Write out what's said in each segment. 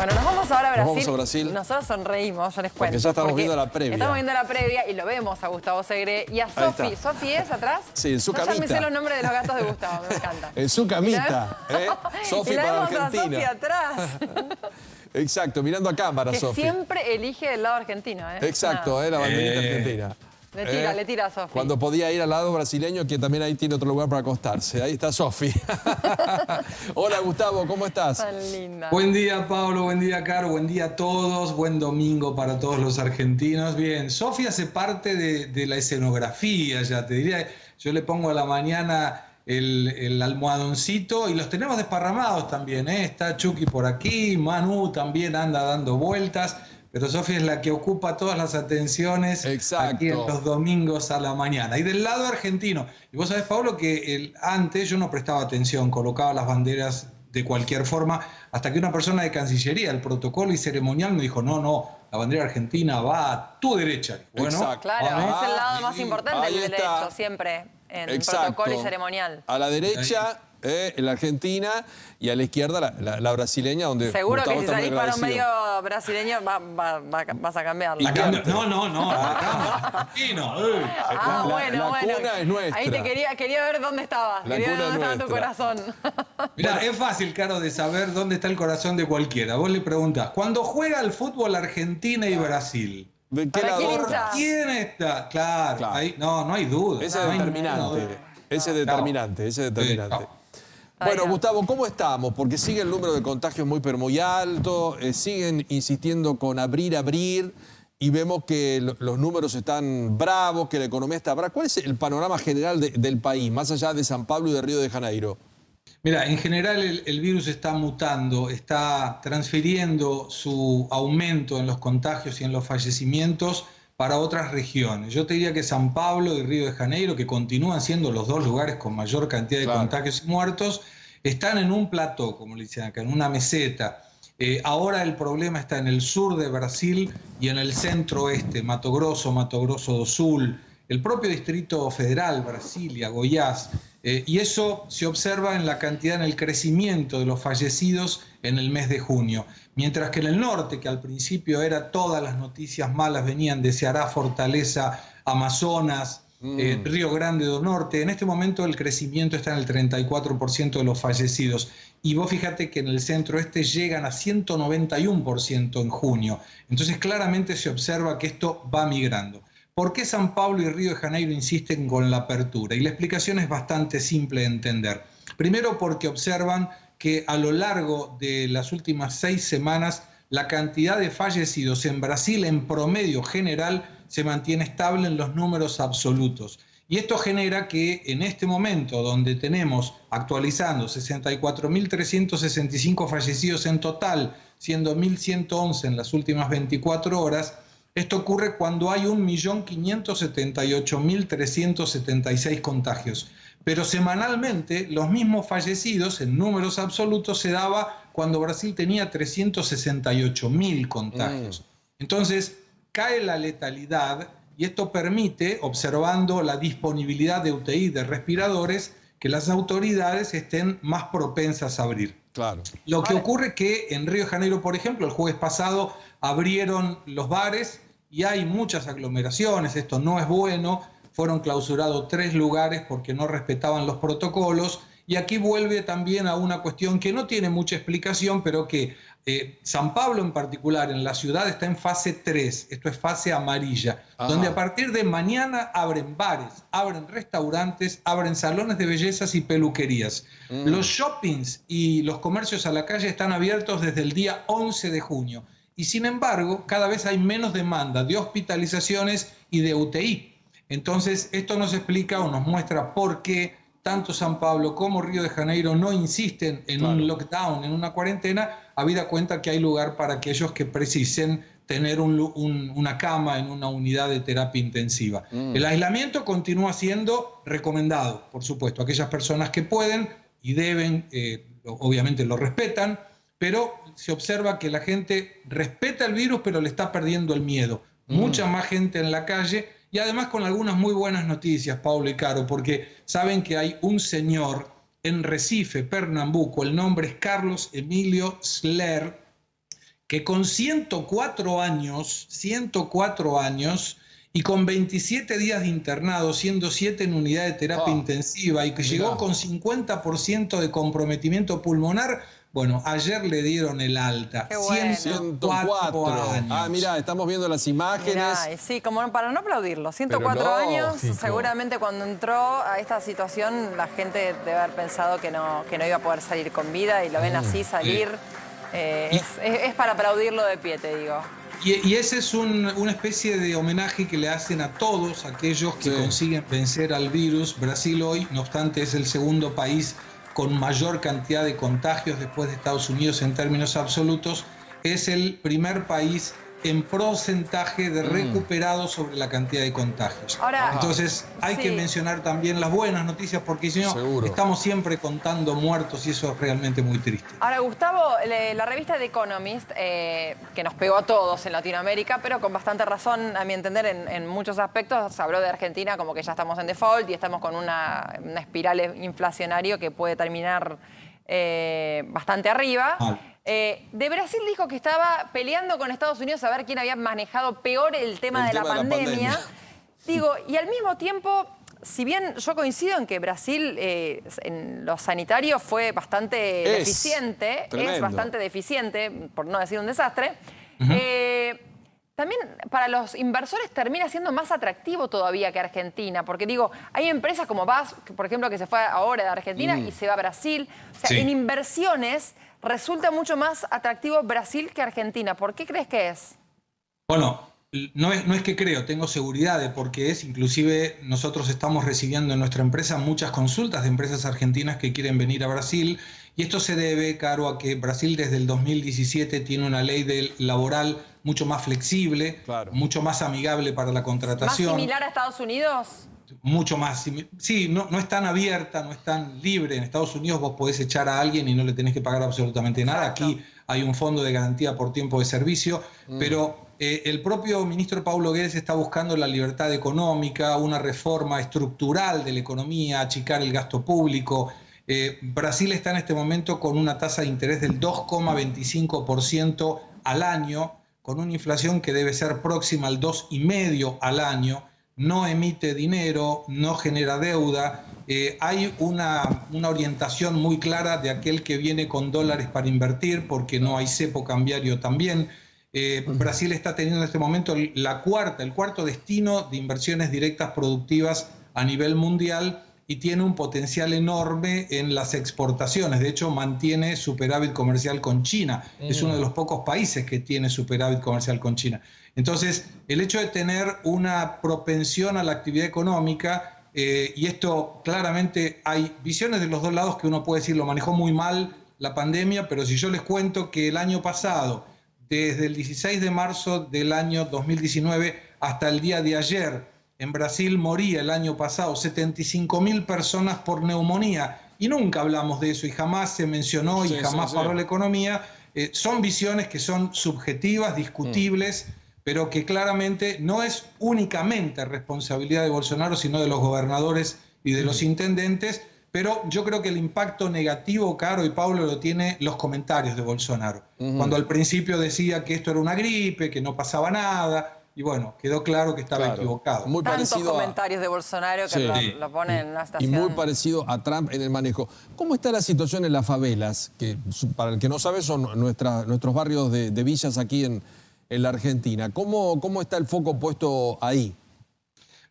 Bueno, nos vamos ahora a Brasil. Nos vamos a Brasil. Nosotros sonreímos, yo les cuento. Porque ya estamos viendo la previa. Estamos viendo la previa y lo vemos a Gustavo Segre y a Sofi. ¿Sofi es atrás? Sí, en su Yo camita. ya me sé los nombres de los gatos de Gustavo, me encanta. En su camita, Sofi y la para vemos a Argentina. Sofi atrás. Exacto, mirando a cámara, Que Sofi. siempre elige el lado argentino, ¿eh? Exacto, la banderita argentina. Le tira a Sofi. Cuando podía ir al lado brasileño, que también ahí tiene otro lugar para acostarse. Ahí está Sofi. Hola, Gustavo, ¿cómo estás? Tan linda. Buen día, Pablo, buen día, Caro, buen día a todos, buen domingo para todos los argentinos. Bien, Sofi hace parte de la escenografía, ya te diría. Yo le pongo a la mañana el almohadoncito y los tenemos desparramados también, ¿eh? Está Chucky por aquí, Manu también anda dando vueltas. Pero Sofi es la que ocupa todas las atenciones. Exacto. Aquí en los domingos a la mañana. Y del lado argentino, y vos sabés, Pablo, que antes yo no prestaba atención, colocaba las banderas de cualquier forma, hasta que una persona de Cancillería, el protocolo y ceremonial, me dijo, no, la bandera argentina va a tu derecha. Bueno, exacto. Claro, es el lado más importante ahí del está. derecho, siempre, en Exacto. protocolo y ceremonial. A la derecha, la Argentina, y a la izquierda, la brasileña, donde Seguro que Gustavo si está muy salís para un agradecido. medio brasileño vas a cambiarlo. La cambio, no, argentino. Bueno. La cuna es nuestra. Ahí te quería ver dónde estaba. La Quería ver cuna dónde es estaba tu nuestra. corazón. Mirá, es fácil, Caro, de saber dónde está el corazón de cualquiera. Vos le preguntás, cuando juega el fútbol Argentina y Brasil, ¿De qué ¿Para lado? quién hinchás? ¿quién está? Claro. Ahí, no hay duda. Ese no es hay determinante. duda. Ese es determinante. Sí, Bueno, Ahí va. Gustavo, ¿cómo estamos? Porque sigue el número de contagios muy alto, siguen insistiendo con abrir, y vemos que los números están bravos, que la economía está brava. ¿Cuál es el panorama general del país, más allá de San Pablo y de Río de Janeiro? Mira, en general el virus está mutando, está transfiriendo su aumento en los contagios y en los fallecimientos para otras regiones. Yo te diría que San Pablo y Río de Janeiro, que continúan siendo los dos lugares con mayor cantidad de contagios y muertos, están en un plató, como le dicen acá, en una meseta. Ahora el problema está en el sur de Brasil y en el centro-oeste, Mato Grosso do Sul, el propio Distrito Federal, Brasilia, Goiás. Y eso se observa en la cantidad, en el crecimiento de los fallecidos en el mes de junio. Mientras que en el norte, que al principio era todas las noticias malas, venían de Ceará, Fortaleza, Amazonas, Río Grande do Norte, en este momento el crecimiento está en el 34% de los fallecidos. Y vos fíjate que en el centro-este llegan a 191% en junio. Entonces claramente se observa que esto va migrando. ¿Por qué San Pablo y Río de Janeiro insisten con la apertura? Y la explicación es bastante simple de entender. Primero porque observan que a lo largo de las últimas 6 semanas la cantidad de fallecidos en Brasil en promedio general se mantiene estable en los números absolutos. Y esto genera que en este momento, donde tenemos actualizando 64.365 fallecidos en total, siendo 1.111 en las últimas 24 horas, esto ocurre cuando hay 1.578.376 contagios. Pero semanalmente los mismos fallecidos en números absolutos se daba cuando Brasil tenía 368.000 contagios. Entonces cae la letalidad y esto permite, observando la disponibilidad de UTI, de respiradores, que las autoridades estén más propensas a abrir. Claro. Lo que ocurre es que en Río de Janeiro, por ejemplo, el jueves pasado abrieron los bares y hay muchas aglomeraciones, esto no es bueno, fueron clausurados 3 lugares porque no respetaban los protocolos, y aquí vuelve también a una cuestión que no tiene mucha explicación, pero que San Pablo en particular, en la ciudad, está en fase 3, esto es fase amarilla, donde a partir de mañana abren bares, abren restaurantes, abren salones de bellezas y peluquerías. Los shoppings y los comercios a la calle están abiertos desde el día 11 de junio. Y sin embargo, cada vez hay menos demanda de hospitalizaciones y de UTI. Entonces, esto nos explica o nos muestra por qué tanto San Pablo como Río de Janeiro no insisten en un lockdown, en una cuarentena, habida cuenta que hay lugar para aquellos que precisen tener una cama en una unidad de terapia intensiva. El aislamiento continúa siendo recomendado, por supuesto, aquellas personas que pueden y deben, obviamente lo respetan, pero se observa que la gente respeta el virus, pero le está perdiendo el miedo. Mucha más gente en la calle y además con algunas muy buenas noticias, Pablo y Caro, porque saben que hay un señor en Recife, Pernambuco, el nombre es Carlos Emilio Sler, que con 104 años y con 27 días de internado, siendo 7 en unidad de terapia intensiva, y que llegó con 50% de comprometimiento pulmonar, bueno, ayer le dieron el alta. Qué bueno. 104 años. Ah, mirá, estamos viendo las imágenes. Mirá, sí, como para no aplaudirlo. 104 años, seguramente cuando entró a esta situación la gente debe haber pensado que no iba a poder salir con vida, y lo ven así salir. Es para aplaudirlo de pie, te digo. Y ese es una especie de homenaje que le hacen a todos aquellos que consiguen vencer al virus. Brasil hoy, no obstante, es el segundo país con mayor cantidad de contagios después de Estados Unidos en términos absolutos. Es el primer país en porcentaje de recuperados sobre la cantidad de contagios. Ahora, entonces hay que mencionar también las buenas noticias, porque si no, estamos siempre contando muertos y eso es realmente muy triste. Ahora, Gustavo, la revista The Economist, que nos pegó a todos en Latinoamérica, pero con bastante razón, a mi entender, en muchos aspectos, habló de Argentina como que ya estamos en default y estamos con una espiral inflacionario que puede terminar bastante arriba. De Brasil dijo que estaba peleando con Estados Unidos a ver quién había manejado peor el tema de la pandemia. Digo, y al mismo tiempo, si bien yo coincido en que Brasil en lo sanitario fue bastante deficiente, es bastante deficiente, por no decir un desastre, también para los inversores termina siendo más atractivo todavía que Argentina, porque digo, hay empresas como BASF, por ejemplo, que se fue ahora de Argentina y se va a Brasil. O sea, en inversiones resulta mucho más atractivo Brasil que Argentina. ¿Por qué crees que es? Bueno, no es que creo, tengo seguridad de por qué es. Inclusive nosotros estamos recibiendo en nuestra empresa muchas consultas de empresas argentinas que quieren venir a Brasil. Y esto se debe, Caro, a que Brasil desde el 2017 tiene una ley laboral mucho más flexible, mucho más amigable para la contratación. ¿Más similar a Estados Unidos? Mucho más. Sí, no es tan abierta, no es tan libre. En Estados Unidos vos podés echar a alguien y no le tenés que pagar absolutamente nada. Aquí hay un fondo de garantía por tiempo de servicio, pero el propio ministro Paulo Guedes está buscando la libertad económica, una reforma estructural de la economía, achicar el gasto público. Brasil está en este momento con una tasa de interés del 2,25% al año, con una inflación que debe ser próxima al 2,5% al año. No emite dinero, no genera deuda. Hay una orientación muy clara de aquel que viene con dólares para invertir, porque no hay cepo cambiario también. Brasil está teniendo en este momento el cuarto destino de inversiones directas productivas a nivel mundial y tiene un potencial enorme en las exportaciones. De hecho, mantiene superávit comercial con China. Es uno de los pocos países que tiene superávit comercial con China. Entonces, el hecho de tener una propensión a la actividad económica, y esto claramente hay visiones de los dos lados que uno puede decir lo manejó muy mal la pandemia, pero si yo les cuento que el año pasado, desde el 16 de marzo del año 2019 hasta el día de ayer, en Brasil moría el año pasado 75.000 personas por neumonía, y nunca hablamos de eso y jamás se mencionó y jamás paró la economía. Son visiones que son subjetivas, discutibles, pero que claramente no es únicamente responsabilidad de Bolsonaro, sino de los gobernadores y de los intendentes. Pero yo creo que el impacto negativo, Caro y Pablo, lo tiene los comentarios de Bolsonaro. Cuando al principio decía que esto era una gripe, que no pasaba nada, y bueno, quedó claro que estaba equivocado. Muy Tantos comentarios de Bolsonaro que lo ponen en una estación. Y muy parecido a Trump en el manejo. ¿Cómo está la situación en las favelas? Que, para el que no sabe, son nuestros barrios de villas aquí en la Argentina. ¿Cómo está el foco puesto ahí?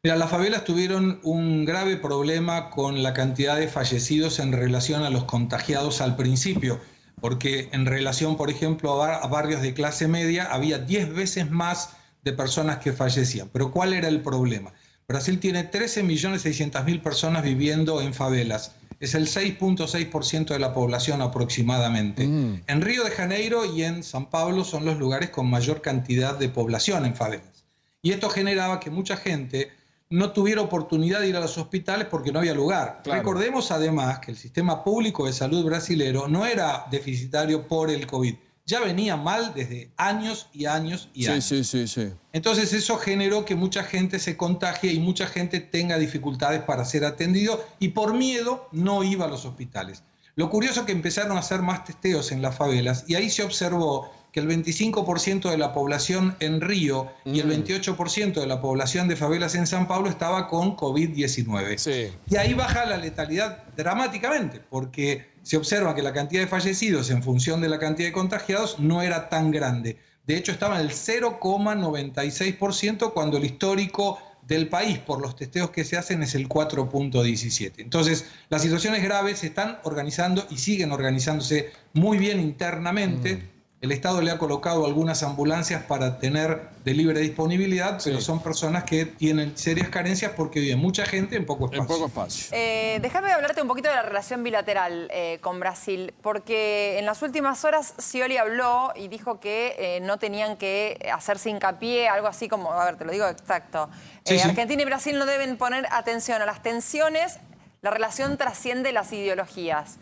Mira, las favelas tuvieron un grave problema con la cantidad de fallecidos en relación a los contagiados al principio, porque en relación, por ejemplo, a barrios de clase media, había 10 veces más de personas que fallecían. Pero ¿cuál era el problema? Brasil tiene 13.600.000 personas viviendo en favelas. Es el 6,6% de la población aproximadamente. En Río de Janeiro y en San Pablo son los lugares con mayor cantidad de población en favelas. Y esto generaba que mucha gente no tuviera oportunidad de ir a los hospitales porque no había lugar. Recordemos además que el sistema público de salud brasilero no era deficitario por el COVID. Ya venía mal desde años y años y años. Sí. Entonces eso generó que mucha gente se contagie y mucha gente tenga dificultades para ser atendido y por miedo no iba a los hospitales. Lo curioso es que empezaron a hacer más testeos en las favelas y ahí se observó que el 25% de la población en Río y el 28% de la población de favelas en San Pablo estaba con COVID-19. Sí. Y ahí baja la letalidad dramáticamente, porque se observa que la cantidad de fallecidos en función de la cantidad de contagiados no era tan grande. De hecho, estaba en el 0,96% cuando el histórico del país por los testeos que se hacen es el 4,17. Entonces, las situaciones graves se están organizando y siguen organizándose muy bien internamente. El Estado le ha colocado algunas ambulancias para tener de libre disponibilidad, pero son personas que tienen serias carencias porque vive mucha gente en poco espacio. En poco espacio. Déjame hablarte un poquito de la relación bilateral con Brasil, porque en las últimas horas Scioli habló y dijo que no tenían que hacerse hincapié, algo así como, a ver, te lo digo exacto, Argentina y Brasil no deben poner atención a las tensiones, la relación trasciende las ideologías.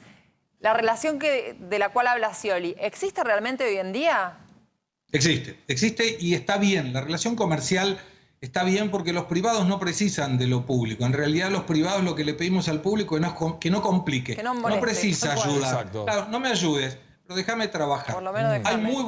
La relación de la cual habla Scioli, ¿existe realmente hoy en día? Existe y está bien. La relación comercial está bien porque los privados no precisan de lo público. En realidad los privados lo que le pedimos al público es que no complique, que no moleste, no precisa ayudar. Claro, no me ayudes, pero déjame trabajar. Por lo menos déjame. Hay muy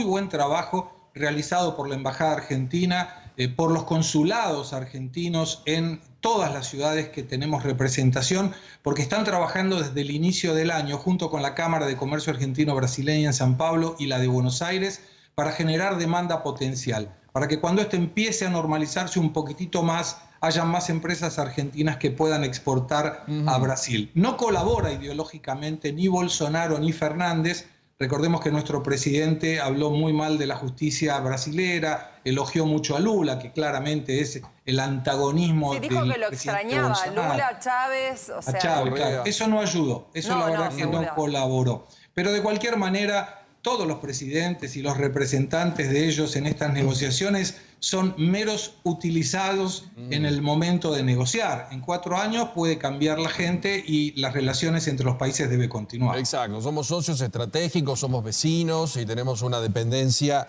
buen trabajo realizado por la Embajada Argentina, por los consulados argentinos en todas las ciudades que tenemos representación, porque están trabajando desde el inicio del año junto con la Cámara de Comercio Argentino-Brasileña en San Pablo y la de Buenos Aires para generar demanda potencial, para que cuando esto empiece a normalizarse un poquitito más, haya más empresas argentinas que puedan exportar a Brasil. No colabora ideológicamente ni Bolsonaro ni Fernández. Recordemos que nuestro presidente habló muy mal de la justicia brasilera, elogió mucho a Lula, que claramente es el antagonismo del dijo que lo extrañaba, Lula, Chávez, o sea... A Chávez, claro. Eso no ayudó, eso la verdad que no colaboró. Pero de cualquier manera, todos los presidentes y los representantes de ellos en estas negociaciones son meros utilizados en el momento de negociar. En 4 años puede cambiar la gente y las relaciones entre los países debe continuar. Exacto, somos socios estratégicos, somos vecinos y tenemos una dependencia,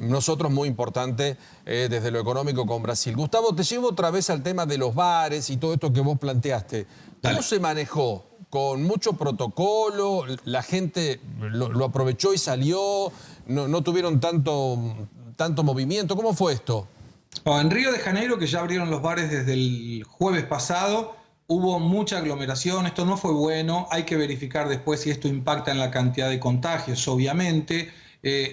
nosotros muy importante desde lo económico con Brasil. Gustavo, te llevo otra vez al tema de los bares y todo esto que vos planteaste. ¿Cómo se manejó? ¿Con mucho protocolo? ¿La gente lo aprovechó y salió? ¿No tuvieron tanto movimiento? ¿Cómo fue esto? En Río de Janeiro, que ya abrieron los bares desde el jueves pasado, hubo mucha aglomeración. Esto no fue bueno. Hay que verificar después si esto impacta en la cantidad de contagios, obviamente.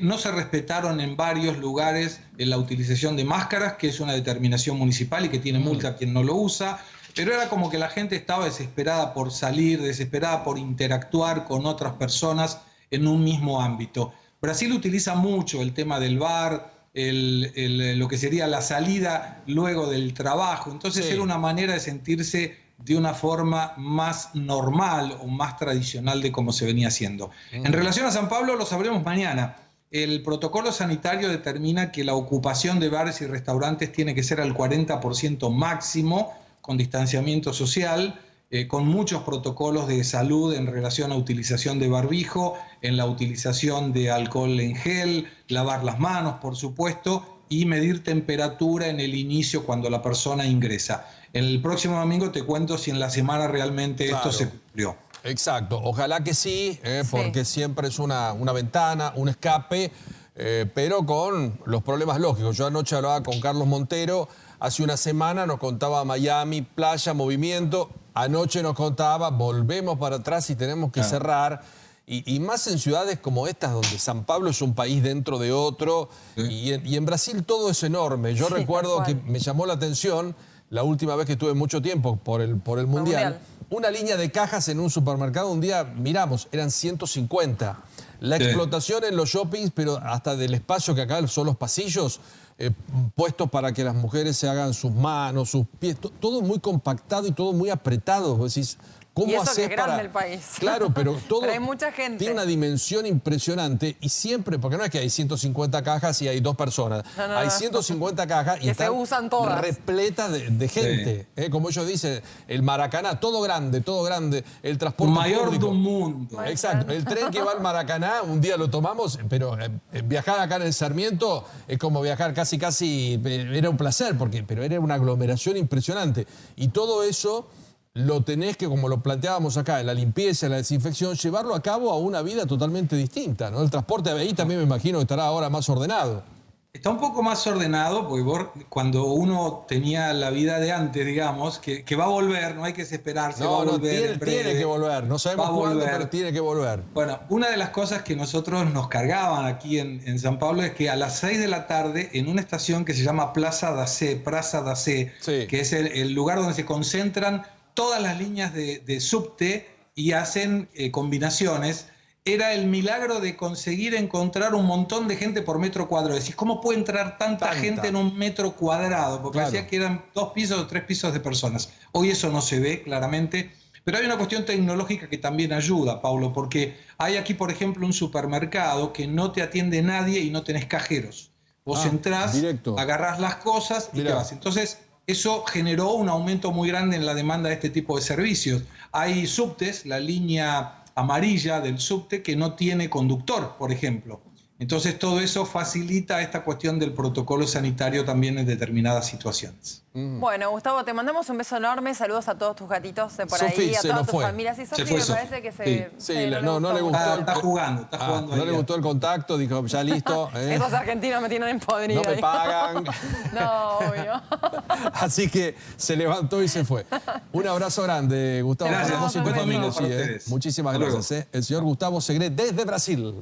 No se respetaron en varios lugares la utilización de máscaras, que es una determinación municipal y que tiene multa a quien no lo usa. Pero era como que la gente estaba desesperada por salir, desesperada por interactuar con otras personas en un mismo ámbito. Brasil utiliza mucho el tema del bar, lo que sería la salida luego del trabajo. Entonces era una manera de sentirse de una forma más normal o más tradicional de cómo se venía haciendo. En relación a San Pablo, lo sabremos mañana. El protocolo sanitario determina que la ocupación de bares y restaurantes tiene que ser al 40% máximo, con distanciamiento social, con muchos protocolos de salud en relación a utilización de barbijo, en la utilización de alcohol en gel, lavar las manos, por supuesto, y medir temperatura en el inicio cuando la persona ingresa. El próximo domingo te cuento si en la semana realmente esto se cumplió. Exacto, ojalá que sí, porque siempre es una ventana, un escape, pero con los problemas lógicos. Yo anoche hablaba con Carlos Montero, hace una semana nos contaba Miami, playa, movimiento. Anoche nos contaba, volvemos para atrás y tenemos que cerrar. Y más en ciudades como estas, donde San Pablo es un país dentro de otro. Y en Brasil todo es enorme. Yo recuerdo que me llamó la atención, la última vez que estuve mucho tiempo por el Mundial, una línea de cajas en un supermercado. Un día miramos, eran 150. La explotación en los shoppings, pero hasta del espacio que acá son los pasillos, puestos para que las mujeres se hagan sus manos, sus pies, todo muy compactado y todo muy apretado. Vos decís, ¿cómo y eso haces que es grande el país. Claro, pero todo pero hay mucha gente. Tiene una dimensión impresionante y siempre, porque no es que hay 150 cajas y hay 2 personas. Hay 150 cajas y que están se usan todas. repletas de gente. Como ellos dicen, el Maracaná, todo grande, el transporte mayor público. del mundo. Exacto, el tren que va al Maracaná, un día lo tomamos, pero viajar acá en el Sarmiento es como viajar casi, era un placer, pero era una aglomeración impresionante. Y todo eso lo tenés que, como lo planteábamos acá, en la limpieza, en la desinfección, llevarlo a cabo a una vida totalmente distinta, ¿no? El transporte ahí también me imagino que estará ahora más ordenado. Está un poco más ordenado, porque cuando uno tenía la vida de antes, digamos, que va a volver, no hay que desesperarse, va a volver en breve, tiene que volver, no sabemos cuándo, pero tiene que volver. Bueno, una de las cosas que nosotros nos cargaban aquí en San Pablo es que a las 6 de la tarde, en una estación que se llama Plaza da Sé, Sí. que es el lugar donde se concentran todas las líneas de subte y hacen combinaciones, era el milagro de conseguir encontrar un montón de gente por metro cuadrado. Decís, ¿cómo puede entrar tanta gente en un metro cuadrado? Porque Claro. decía que eran 2 pisos o 3 pisos de personas. Hoy eso no se ve claramente, pero hay una cuestión tecnológica que también ayuda, Paulo, porque hay aquí, por ejemplo, un supermercado que no te atiende nadie y no tenés cajeros. Vos entrás, directo. agarrás las cosas y Mirá. te vas. Entonces, eso generó un aumento muy grande en la demanda de este tipo de servicios. Hay subtes, la línea amarilla del subte, que no tiene conductor, por ejemplo. Entonces todo eso facilita esta cuestión del protocolo sanitario también en determinadas situaciones. Bueno, Gustavo, te mandamos un beso enorme. Saludos a todos tus gatitos de por Sofi ahí, a se todas nos tus fue. familias. Y Sofi fue me Sofi. parece que Sí, no le gustó. Está jugando No ahí. le gustó el contacto, dijo, ya listo. Esos argentinos me tienen empodrido. No me dijo. pagan. No, obvio. Así que se levantó y se fue. Un abrazo grande, Gustavo. Gracias. Para vos y tu Buen familia. domingo para Sí, ustedes. Muchísimas Hasta gracias. El señor Gustavo Segret desde Brasil.